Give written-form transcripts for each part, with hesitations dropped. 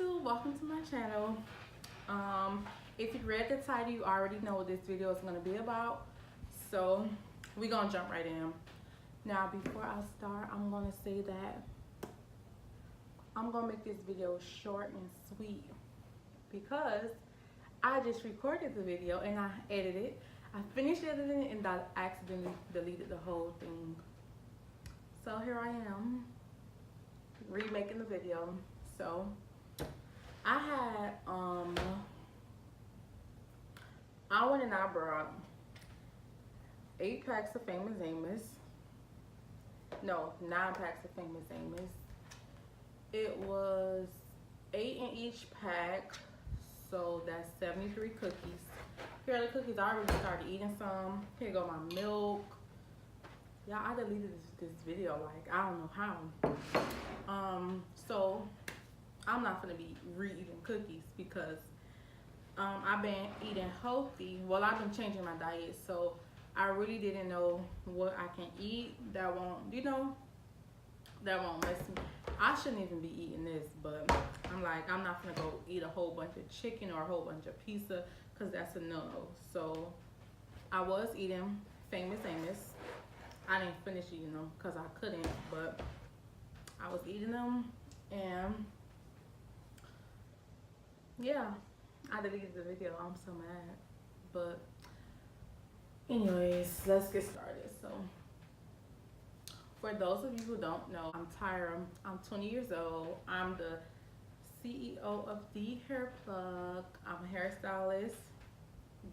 YouTube, welcome to my channel. If you read the title, you already know what this video is going to be about, so we're going to jump right in. Now before I start, I'm going to say that I'm going to make this video short and sweet because I just recorded the video and I edited it. I finished editing it and I accidentally deleted the whole thing. So here I am remaking the video. So I had I went and I brought 8 packs of Famous Amos. No, 9 packs of Famous Amos. It was 8 in each pack, so that's 73 cookies. Here are the cookies. I already started eating some. Here go my milk. Y'all, I deleted this video, like, I don't know how. So I'm not gonna be re-eating cookies because I've been eating healthy. Well, I've been changing my diet, so I really didn't know what I can eat that won't, that won't mess me. I shouldn't even be eating this, but I'm like, I'm not gonna go eat a whole bunch of chicken or a whole bunch of pizza because that's a no-no. So I was eating Famous Amos. I didn't finish eating them because I couldn't, but I was eating them, and yeah, I deleted the video. I'm so mad. But anyways, let's get started. So for those of you who don't know, I'm Tyra. I'm 20 years old. I'm the CEO of Dhairplug. I'm a hairstylist,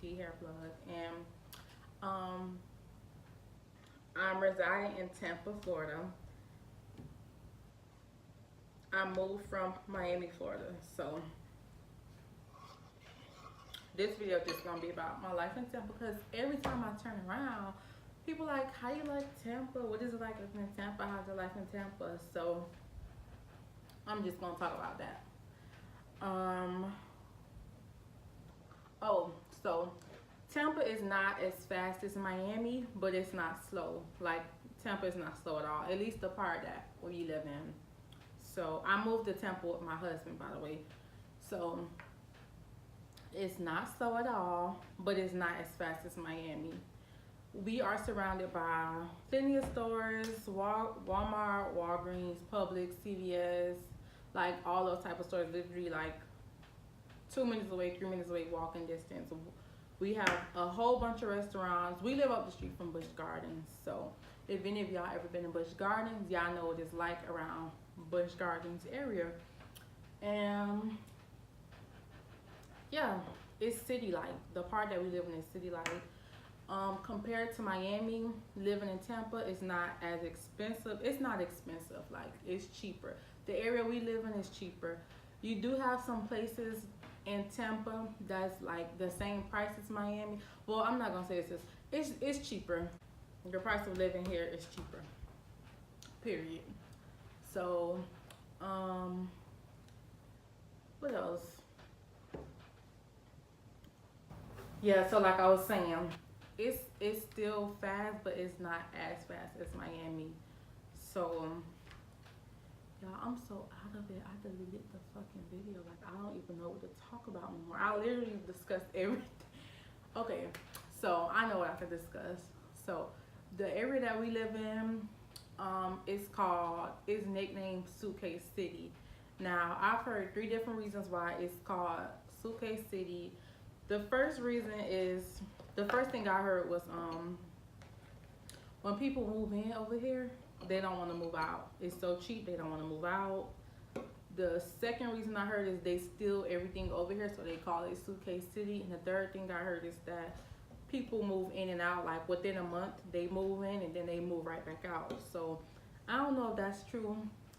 Dhairplug, and I'm residing in Tampa, Florida. I moved from Miami, Florida. So this video just gonna be about my life in Tampa because every time I turn around, people like, how you like Tampa? What is it like living in Tampa? How's your life in Tampa? So I'm just gonna talk about that. So Tampa is not as fast as Miami, but it's not slow. Like, Tampa is not slow at all, at least the part that we live in. So I moved to Tampa with my husband, by the way. So it's not slow at all, but it's not as fast as Miami. We are surrounded by plenty of stores, Walmart, Walgreens, Publix, CVS, like all those type of stores, literally like 2 minutes away, 3 minutes away, walking distance. We have a whole bunch of restaurants. We live up the street from Busch Gardens. So if any of y'all ever been in Busch Gardens, y'all know what it's like around Busch Gardens area. And yeah, it's city-like. The part that we live in is city-like. Compared to Miami, living in Tampa is not as expensive. It's not expensive, like, it's cheaper. The area we live in is cheaper. You do have some places in Tampa that's like the same price as Miami. Well, I'm not gonna say it's cheaper. Your price of living here is cheaper, period. So what else? Yeah, so like I was saying, it's still fast, but it's not as fast as Miami. So y'all, I'm so out of it. I deleted the fucking video. Like, I don't even know what to talk about anymore. I literally discussed everything. Okay, so I know what I can discuss. So the area that we live in, is nicknamed Suitcase City. Now, I've heard 3 different reasons why it's called Suitcase City. The first reason is, the first thing I heard was when people move in over here, they don't want to move out. It's so cheap, they don't want to move out. The second reason I heard is they steal everything over here, so they call it Suitcase City. And the third thing I heard is that people move in and out, like within a month they move in and then they move right back out. So I don't know if that's true.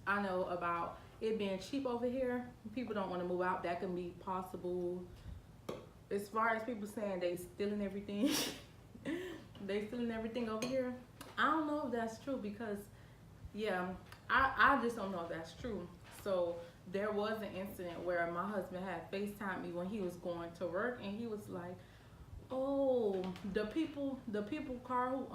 I know about it being cheap over here. People don't want to move out. That can be possible. As far as people saying they stealing everything, they stealing everything over here, I don't know if that's true because, yeah, I just don't know if that's true. So there was an incident where my husband had FaceTimed me when he was going to work, and he was like, oh, the people car who,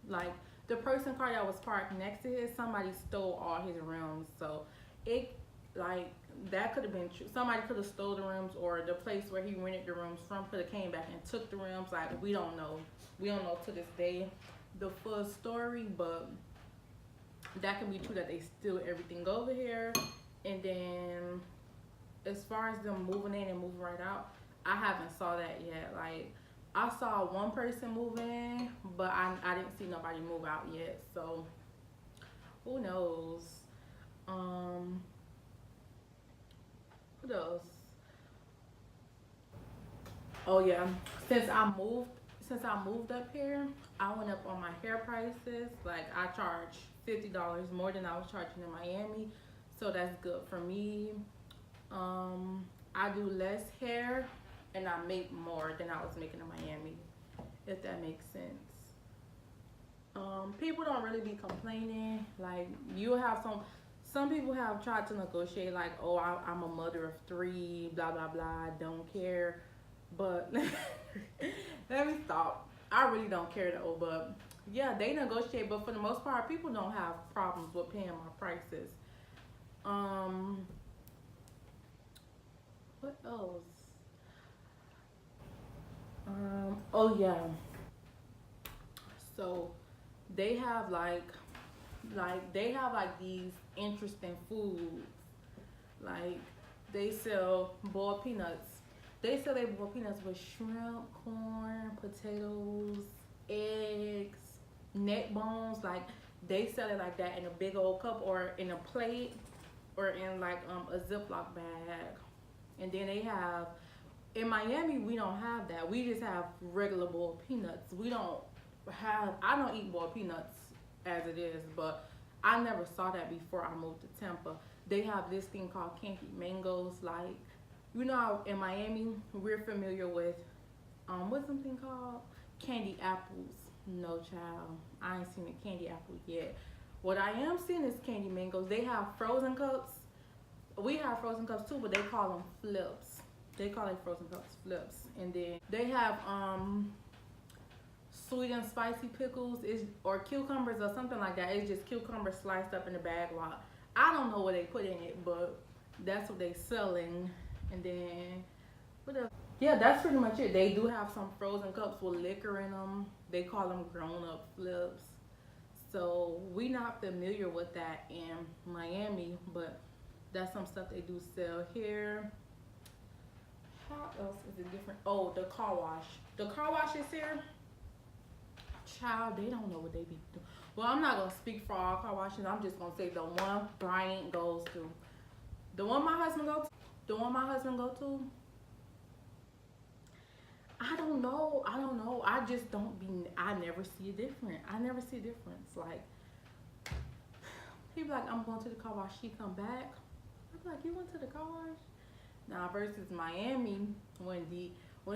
like, the person car that was parked next to his, somebody stole all his rims. So it, like, that could have been true. Somebody could have stole the rooms, or the place where he rented the rooms from could have came back and took the rooms. Like, we don't know. We don't know to this day the full story, but that could be true that they steal everything over here. And then as far as them moving in and moving right out, I haven't saw that yet. Like, I saw one person move in, but I didn't see nobody move out yet. So who knows? What else? Oh yeah, since I moved up here, I went up on my hair prices. Like, I charge $50 more than I was charging in Miami, so that's good for me. I do less hair and I make more than I was making in Miami, if that makes sense. People don't really be complaining. Like, you have some people have tried to negotiate, like, oh, I'm a mother of 3, blah blah blah, I don't care. But let me stop. I really don't care though. But yeah, they negotiate, but for the most part, people don't have problems with paying my prices. What else? Oh yeah. So they have these interesting foods. Like, they sell boiled peanuts. They sell their boiled peanuts with shrimp, corn, potatoes, eggs, neck bones. Like, they sell it like that in a big old cup or in a plate or in like a Ziploc bag. And then they have, in Miami, we don't have that. We just have regular boiled peanuts. I don't eat boiled peanuts as it is, but I never saw that before I moved to Tampa. They have this thing called candied mangoes. Like, you know how in Miami we're familiar with what's something called candy apples. No, child, I ain't seen a candy apple yet. What I am seeing is candy mangoes. They have frozen cups. We have frozen cups too, but they call them flips. They call it frozen cups flips. And then they have sweet and spicy pickles or cucumbers or something like that. It's just cucumbers sliced up in a bag. Well, I don't know what they put in it, but that's what they selling. And then what else? Yeah, that's pretty much it. They do have some frozen cups with liquor in them. They call them grown-up flips. So we not familiar with that in Miami, but that's some stuff they do sell here. How else is it different? Oh, the car wash. The car wash is here. Child, they don't know what they be doing. Well, I'm not gonna speak for all car washes. I'm just gonna say the one Brian goes to. The one my husband go to. The one my husband go to. I don't know. I just don't be. I never see a difference. I never see a difference. Like, he be like, I'm going to the car wash. She come back. I'm like, you went to the car wash? Now versus Miami, when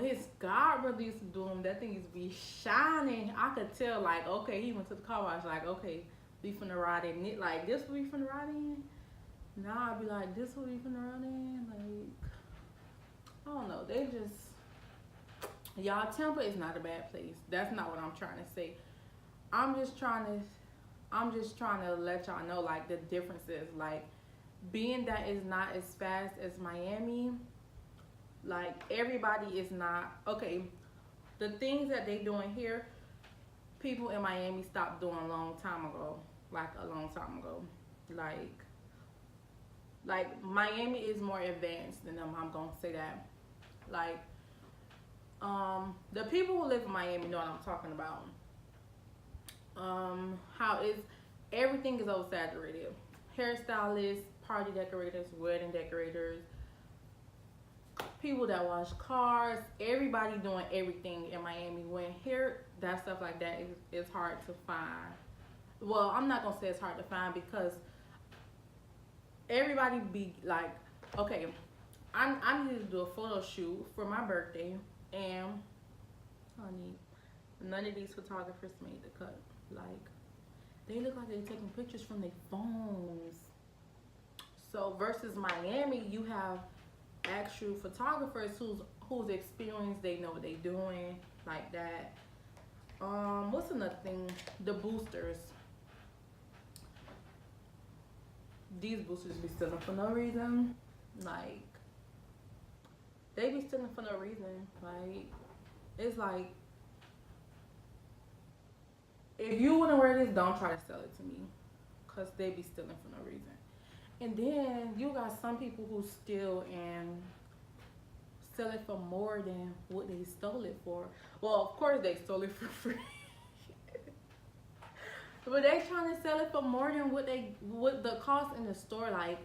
his God brother used to do them, that thing used to be shining. I could tell, like, okay, he went to the car wash. Like, okay, we finna ride in it. Like, this we finna ride in. Now I'd be like, this what we finna ride in. Like, I don't know. They just. Y'all, Tampa is not a bad place. That's not what I'm trying to say. I'm just trying to let y'all know, like, the differences. Like, being that it's not as fast as Miami, like, everybody is not, okay, the things that they doing here, people in Miami stopped doing a long time ago. Like, a long time ago. Like Miami is more advanced than them, I'm gonna say that. Like, the people who live in Miami know what I'm talking about. How is everything is oversaturated. Hairstylists, party decorators, wedding decorators, people that wash cars, everybody doing everything in Miami. When here, that stuff like that is hard to find. Well, I'm not gonna say it's hard to find because everybody be like, okay, I needed to do a photo shoot for my birthday. And honey, none of these photographers made the cut. Like, they look like they're taking pictures from their phones. So versus Miami, you have actual photographers who's experienced, they know what they're doing, like that. What's another thing? The boosters. These boosters be stealing for no reason. Like, they be stealing for no reason. Like, it's like, if you wouldn't wear this, don't try to sell it to me. Because they be stealing for no reason. And then you got some people who steal and sell it for more than what they stole it for. Well, of course they stole it for free. But they trying to sell it for more than what the cost in the store. Like,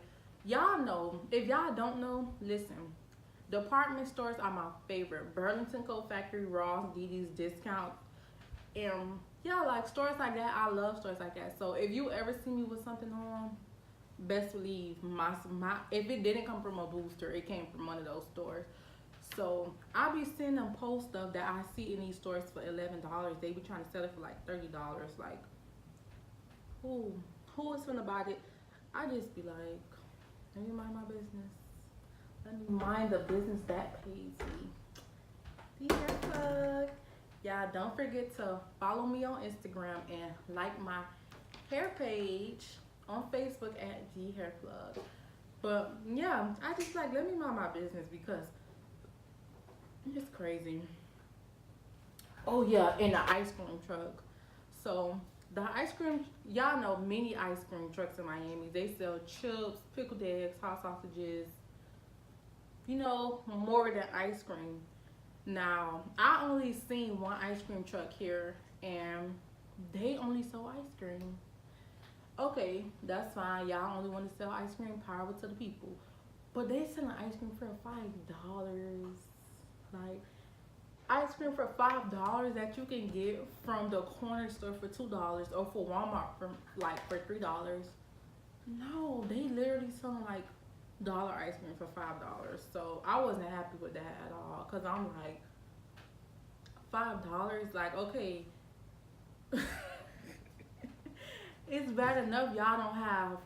y'all know. If y'all don't know, listen. Department stores are my favorite. Burlington Coat Factory, Ross, DD's Discount. And yeah, like stores like that. I love stores like that. So if you ever see me with something on, best believe my if it didn't come from a booster, it came from one of those stores. So I be seeing them post stuff that I see in these stores for $11. They be trying to sell it for like $30. Like, who is finna buy it? I just be like, let me mind my business. Let me mind the business that pays me. Dhairplug. Y'all don't forget to follow me on Instagram and like my hair page on Facebook at Dhairplug. But yeah, I just like, let me mind my business because it's crazy. Oh yeah, in the ice cream truck. So the ice cream, y'all know many ice cream trucks in Miami. They sell chips, pickled eggs, hot sausages, you know, more than ice cream. Now, I only seen one ice cream truck here and they only sell ice cream. Okay, that's fine. Y'all only want to sell ice cream, power to the people. But they selling ice cream for $5. Like, ice cream for $5 that you can get from the corner store for $2 or for Walmart for $3. No, they literally selling like dollar ice cream for $5. So I wasn't happy with that at all. Cause I'm like, $5, like, okay. It's bad enough y'all don't have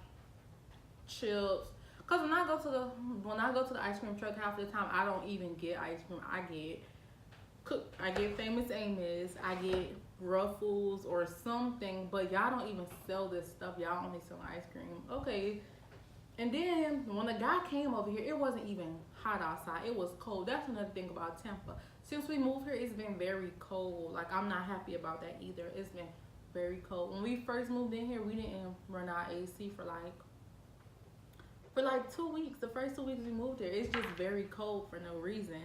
chips. Cause when I go to the ice cream truck, half the time I don't even get ice cream. I get Famous Amos, I get Ruffles or something, but y'all don't even sell this stuff. Y'all only sell ice cream. Okay. And then when the guy came over here, it wasn't even hot outside. It was cold. That's another thing about Tampa. Since we moved here, it's been very cold. Like, I'm not happy about that either. It's been very cold. When we first moved in here, we didn't run our AC for like 2 weeks. The first 2 weeks we moved here, it's just very cold for no reason.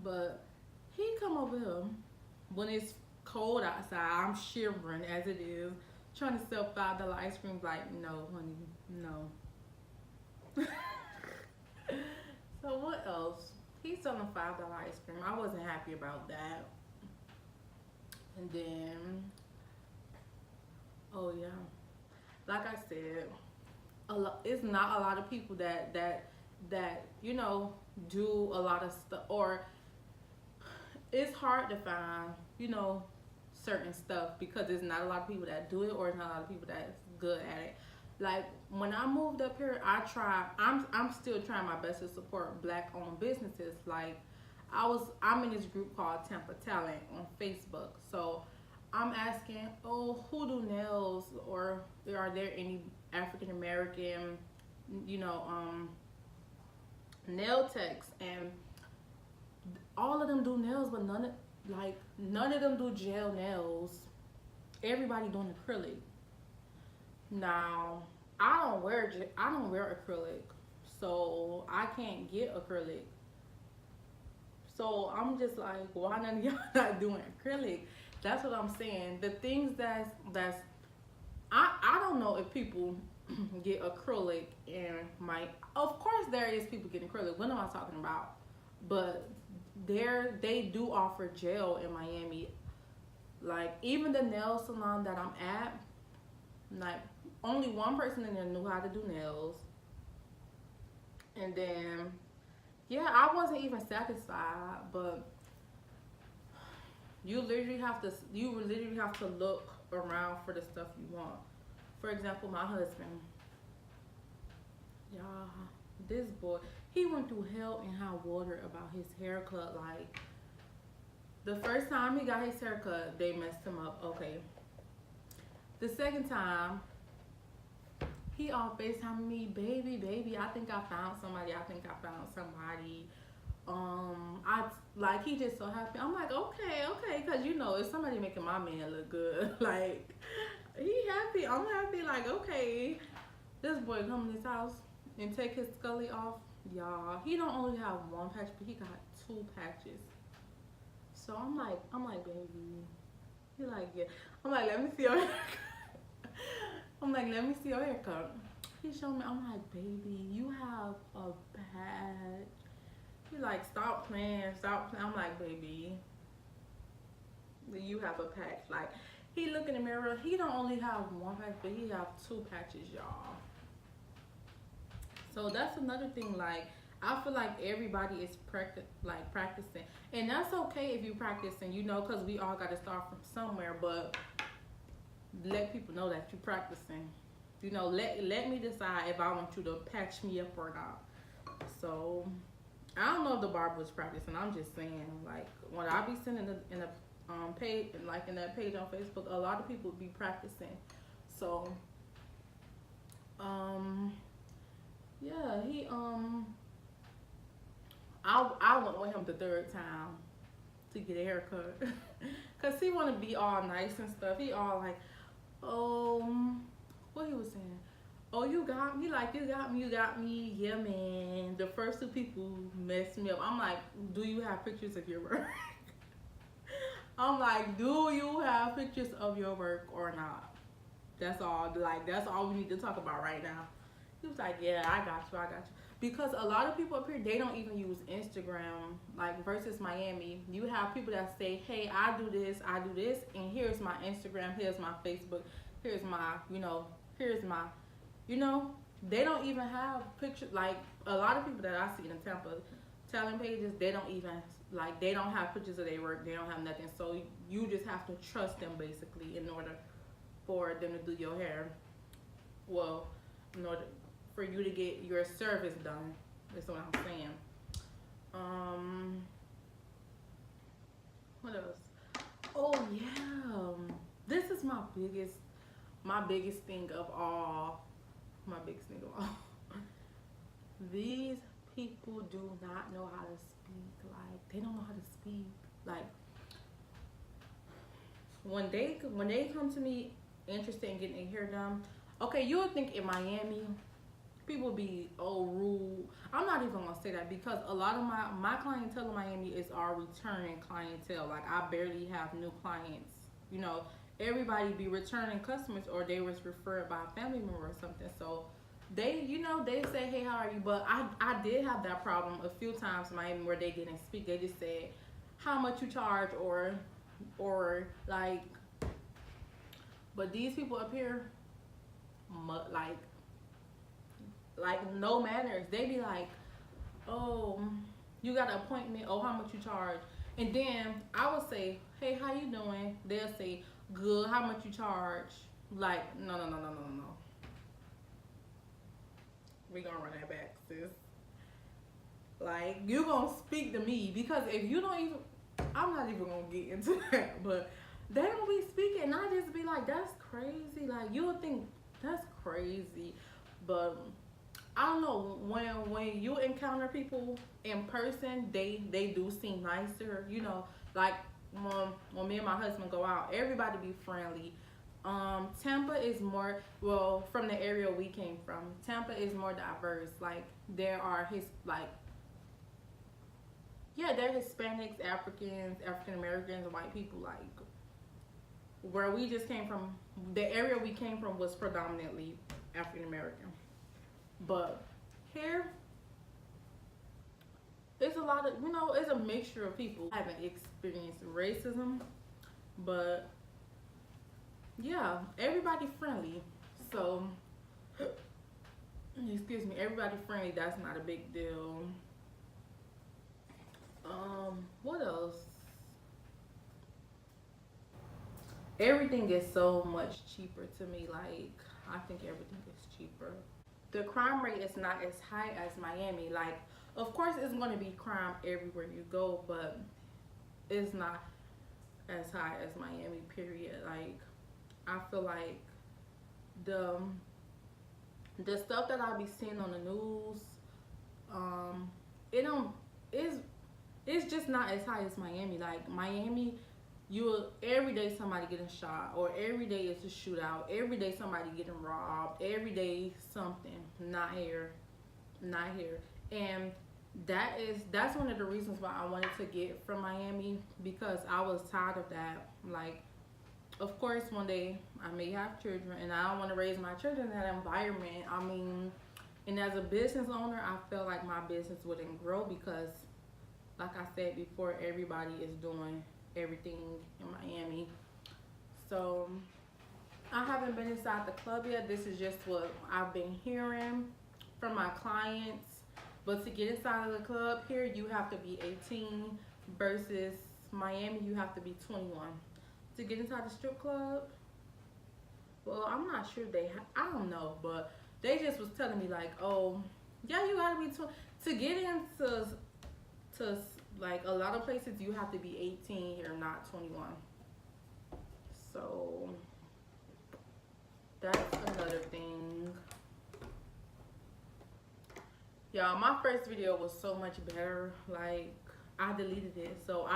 But he come over here when it's cold outside. I'm shivering as it is, trying to sell $5 ice cream. Like, no, honey, no. So what else? He's selling $5 ice cream. I wasn't happy about that. And then, oh yeah, like I said, it's not a lot of people that you know do a lot of stuff, or it's hard to find, you know, certain stuff because there's not a lot of people that do it, or not a lot of people that's good at it. Like, when I moved up here, I'm still trying my best to support black owned businesses. Like, I'm in this group called Tampa Talent on Facebook. So I'm asking, oh, who do nails, or are there any African American, you know, nail techs? And all of them do nails, but none of them do gel nails. Everybody doing acrylic. Now, I don't wear acrylic, so I can't get acrylic. So I'm just like, why none of y'all not doing acrylic? That's what I'm saying. The things I don't know if people get acrylic in of course there is people getting acrylic. What am I talking about? But they do offer gel in Miami. Like, even the nail salon that I'm at, like, only one person in there knew how to do nails. And then, yeah, I wasn't even satisfied, but you literally have to look around for the stuff you want. For example, my husband, y'all, this boy, he went through hell and high water about his haircut. Like, the first time he got his haircut, they messed him up. Okay. The second time, He all FaceTime me, baby, baby. I think I found somebody. I think I found somebody. I like he just so happy. I'm like, okay, okay, cause you know, if somebody making my man look good, like he happy, I'm happy. Like, okay, this boy come in his house and take his scully off, y'all. He don't only have one patch, but he got two patches. So I'm like, baby. He like, yeah. I'm like, let me see your haircut. I'm like, let me see your haircut. He showed me. I'm like, baby, you have a patch. He like, stop playing, stop playing. I'm like, baby, you have a patch. Like, he look in the mirror. He don't only have one patch, but he have two patches, y'all. So that's another thing. Like, I feel like everybody is practicing, and that's okay if you practicing, you know, cause we all got to start from somewhere. But let people know that you practicing. You know, let me decide if I want you to patch me up or not. So I don't know if the barber was practicing. I'm just saying, like, when I be sending in a page, like in that page on Facebook, a lot of people be practicing. So yeah, he I went with him the third time to get a haircut, cause he want to be all nice and stuff. He all like, oh, what he was saying? Oh, you got me, like, you got me, yeah, man. The first two people messed me up. I'm like, do you have pictures of your work? I'm like, do you have pictures of your work or not? That's all, like, that's all we need to talk about right now. He was like, yeah, I got you. Because a lot of people up here, they don't even use Instagram, like, versus Miami. You have people that say, hey, I do this, and here's my Instagram, here's my Facebook, here's my, you know, they don't even have pictures. Like, a lot of people that I see in Tampa talent pages, they don't even, like, they don't have pictures of their work. They don't have nothing. So you just have to trust them, basically, in order for them to do your hair. Well, in order for you to get your service done. That's what I'm saying. What else? Oh, yeah. This is my biggest thing of all. My biggest thing of all. These people do not know how to speak. Like, they don't know how to speak. Like, when they come to me interested in getting their hair done, okay, you would think in Miami people be rude. I'm not even gonna say that, because a lot of my clientele in Miami is our returning clientele. Like, I barely have new clients. You know, everybody be returning customers, or they was referred by a family member or something. So they, you know, they say, hey, how are you? But I did have that problem a few times in Miami where they didn't speak. They just said, how much you charge, or like. But these people up here, like no manners. They be like, oh, you got an appointment. Oh, how much you charge? And then I would say, hey, how you doing? They'll say, good. How much you charge? Like, no. We gonna run that back, sis. Like, you gonna speak to me, because if you don't even, I'm not even gonna get into that, but they don't be speaking, and I just be like, that's crazy. Like, you would think that's crazy, but I don't know, when you encounter people in person, they do seem nicer, you know. Like, when me and my husband go out, everybody be friendly. Tampa is more, well, from the area we came from, Tampa is more diverse. Like, there are they're Hispanics, Africans, African Americans, white people. Like, where we just came from, the area we came from was predominantly African American. But here, it's a lot of, you know, it's a mixture of people. I haven't experienced racism, but yeah, everybody friendly. So, excuse me, everybody friendly, that's not a big deal. What else? Everything is so much cheaper to me. Like, I think everything is cheaper. The crime rate is not as high as Miami. Like, of course it's going to be crime everywhere you go, but it's not as high as Miami, period. Like, I feel like the the stuff that I be seeing on the news, it don't it's just not as high as Miami. Like Miami, you every day somebody getting shot, or every day it's a shootout. Every day somebody getting robbed. Every day something. Not here, not here. And that's one of the reasons why I wanted to get from Miami, because I was tired of that. Like, of course, one day I may have children, and I don't want to raise my children in that environment. I mean, and as a business owner, I felt like my business wouldn't grow because, like I said before, everybody is doing everything in Miami. So I haven't been inside the club yet. This is just what I've been hearing from my clients. But to get inside of the club here, you have to be 18 versus Miami, you have to be 21. To get inside the strip club, well, I'm not sure I don't know, but they just was telling me like, oh, yeah, you gotta be to get into to like a lot of places you have to be 18 here, not 21. So that's another thing. Y'all, my first video was so much better. Like, I deleted it. So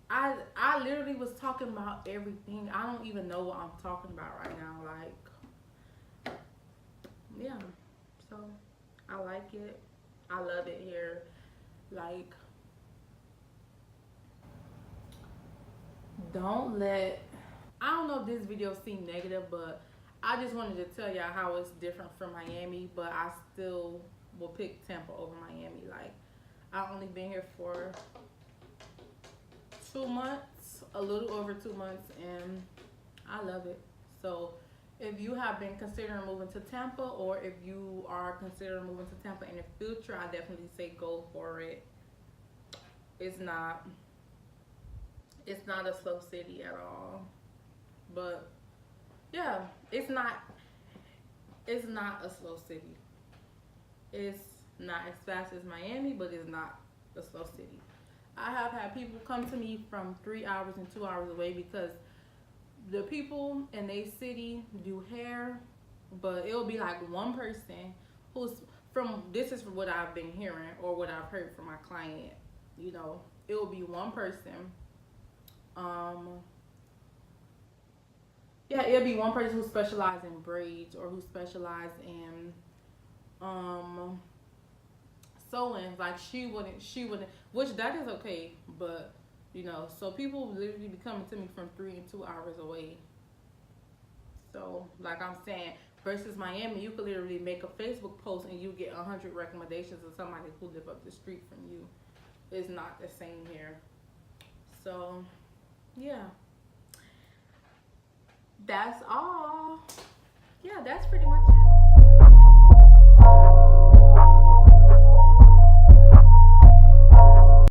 I literally was talking about everything. I don't even know what I'm talking about right now. Like, yeah. So I like it. I love it here. Like, don't let, I don't know if this video seemed negative, but I just wanted to tell y'all how it's different from Miami, but I still will pick Tampa over Miami. Like, I've only been here for 2 months, a little over 2 months, and I love it. So if you have been considering moving to Tampa, or if you are considering moving to Tampa in the future, I definitely say go for it. It's not a slow city at all. But yeah, it's not a slow city. It's not as fast as Miami, but it's not a slow city. I have had people come to me from 3 hours and 2 hours away because the people in their city do hair, but it'll be like one person who's from, this is what I've been hearing or what I've heard from my client, you know, it will be one person. Yeah, it'll be one person who specializes in braids or who specializes in sewing. Like she wouldn't, which that is okay, but you know, so people literally be coming to me from 3 and 2 hours away. So like I'm saying, versus Miami, you could literally make a Facebook post and you get 100 recommendations of somebody who live up the street from you. It's not the same here. So yeah, that's all. Yeah, that's pretty much it.